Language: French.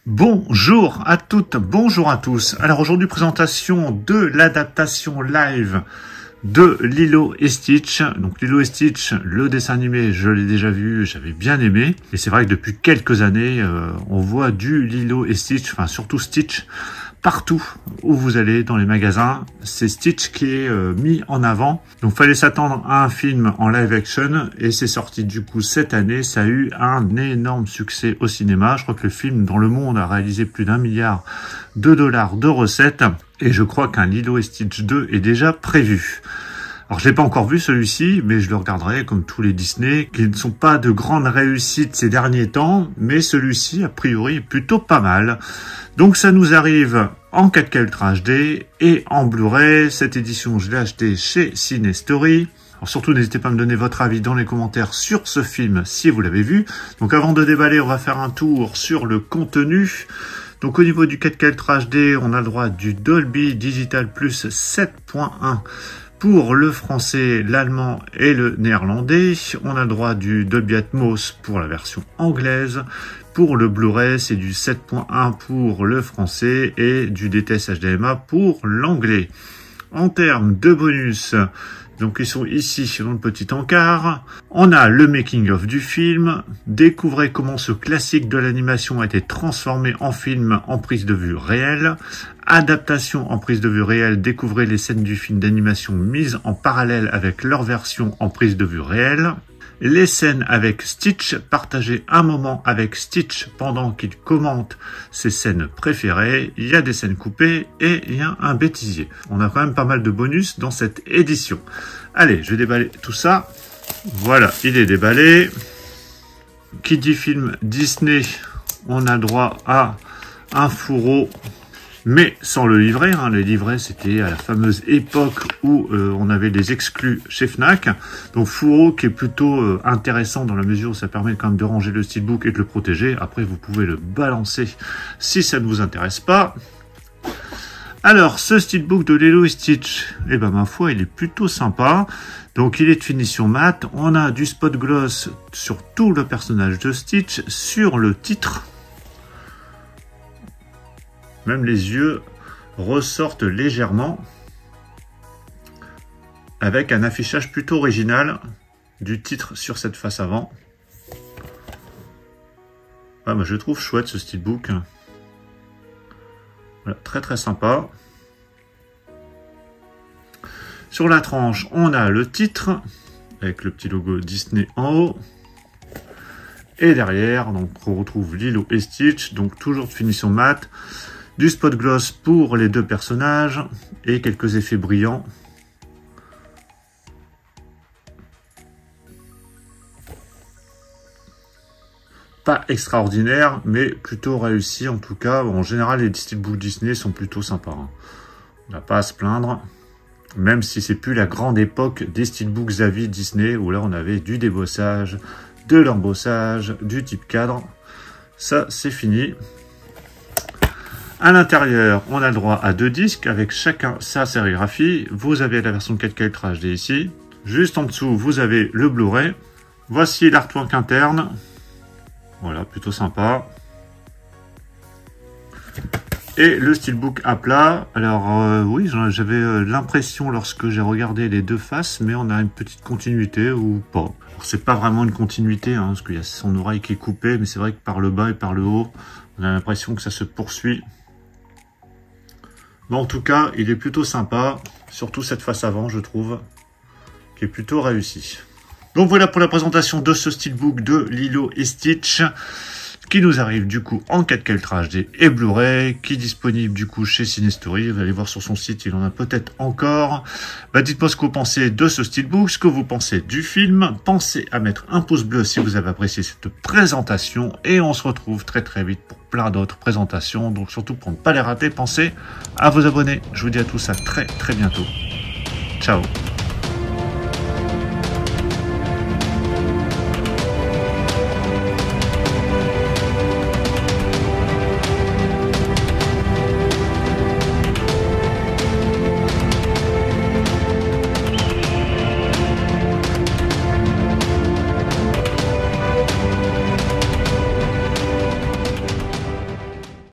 Bonjour à toutes, bonjour à tous. Alors aujourd'hui, présentation de l'adaptation live de Lilo et Stitch. Donc Lilo et Stitch, le dessin animé, je l'ai déjà vu, j'avais bien aimé. Et c'est vrai que depuis quelques années, on voit du Lilo et Stitch, enfin surtout Stitch, partout où vous allez dans les magasins. C'est Stitch qui est mis en avant. Donc fallait s'attendre à un film en live action et c'est sorti du coup cette année. Ça a eu un énorme succès au cinéma. Je crois que le film dans le monde a réalisé plus d'1 milliard de dollars de recettes et je crois qu'un Lilo et Stitch 2 est déjà prévu. Alors, je l'ai pas encore vu celui-ci, mais je le regarderai comme tous les Disney, qui ne sont pas de grandes réussites ces derniers temps, mais celui-ci, a priori, est plutôt pas mal. Donc, ça nous arrive en 4K Ultra HD et en Blu-ray. Cette édition, je l'ai achetée chez Cinestory. Alors, surtout, n'hésitez pas à me donner votre avis dans les commentaires sur ce film, si vous l'avez vu. Donc, avant de déballer, on va faire un tour sur le contenu. Donc, au niveau du 4K Ultra HD, on a le droit du Dolby Digital Plus 7.1 pour le français, l'allemand et le néerlandais. On a le droit du Dolby Atmos pour la version anglaise. Pour le Blu-ray, c'est du 7.1 pour le français et du DTS HDMA pour l'anglais. En termes de bonus, donc ils sont ici dans le petit encart. On a le making-of du film. Découvrez comment ce classique de l'animation a été transformé en film en prise de vue réelle. Adaptation en prise de vue réelle. Découvrez les scènes du film d'animation mises en parallèle avec leur version en prise de vue réelle. Les scènes avec Stitch, partagez un moment avec Stitch pendant qu'il commente ses scènes préférées. Il y a des scènes coupées et il y a un bêtisier. On a quand même pas mal de bonus dans cette édition. Allez, je vais déballer tout ça. Voilà, il est déballé. Qui dit film Disney, on a droit à un fourreau, mais sans le livret. Les livrets, c'était à la fameuse époque où on avait des exclus chez Fnac. Donc fourreau qui est plutôt intéressant dans la mesure où ça permet quand même de ranger le steelbook et de le protéger. Après, vous pouvez le balancer si ça ne vous intéresse pas. Alors, ce steelbook de Lilo et Stitch, eh ben ma foi, il est plutôt sympa. Donc, il est de finition mat. On a du spot gloss sur tout le personnage de Stitch, sur le titre. Même les yeux ressortent légèrement avec un affichage plutôt original du titre sur cette face avant. Ah, moi, je trouve chouette ce steelbook. Voilà, très très sympa. Sur la tranche, on a le titre avec le petit logo Disney en haut. Et derrière, donc on retrouve Lilo et Stitch, donc toujours de finition mat. Du spot gloss pour les deux personnages et quelques effets brillants. Pas extraordinaire, mais plutôt réussi en tout cas. En général, les steelbooks Disney sont plutôt sympas. On n'a pas à se plaindre. Même si c'est plus la grande époque des steelbooks Xavier Disney, où là on avait du débossage, de l'embossage, du type cadre. Ça, c'est fini. À l'intérieur, on a le droit à 2 disques avec chacun sa sérigraphie. Vous avez la version 4K Ultra HD ici. Juste en dessous, vous avez le Blu-ray. Voici l'artwork interne. Voilà, plutôt sympa. Et le steelbook à plat. Alors oui, j'avais l'impression lorsque j'ai regardé les deux faces, mais on a une petite continuité ou pas. C'est pas vraiment une continuité, hein, parce qu'il y a son oreille qui est coupée, mais c'est vrai que par le bas et par le haut, on a l'impression que ça se poursuit. Mais en tout cas, il est plutôt sympa, surtout cette face avant, je trouve, qui est plutôt réussie. Donc voilà pour la présentation de ce steelbook de Lilo et Stitch, qui nous arrive du coup en 4K Ultra HD et Blu-ray, qui est disponible du coup chez Cinestory. Vous allez voir sur son site, il en a peut-être encore. Dites-moi ce que vous pensez de ce steelbook, ce que vous pensez du film. Pensez à mettre un pouce bleu si vous avez apprécié cette présentation, et on se retrouve très très vite pour plein d'autres présentations. Donc surtout pour ne pas les rater, pensez à vous abonner. Je vous dis à tous à très très bientôt. Ciao.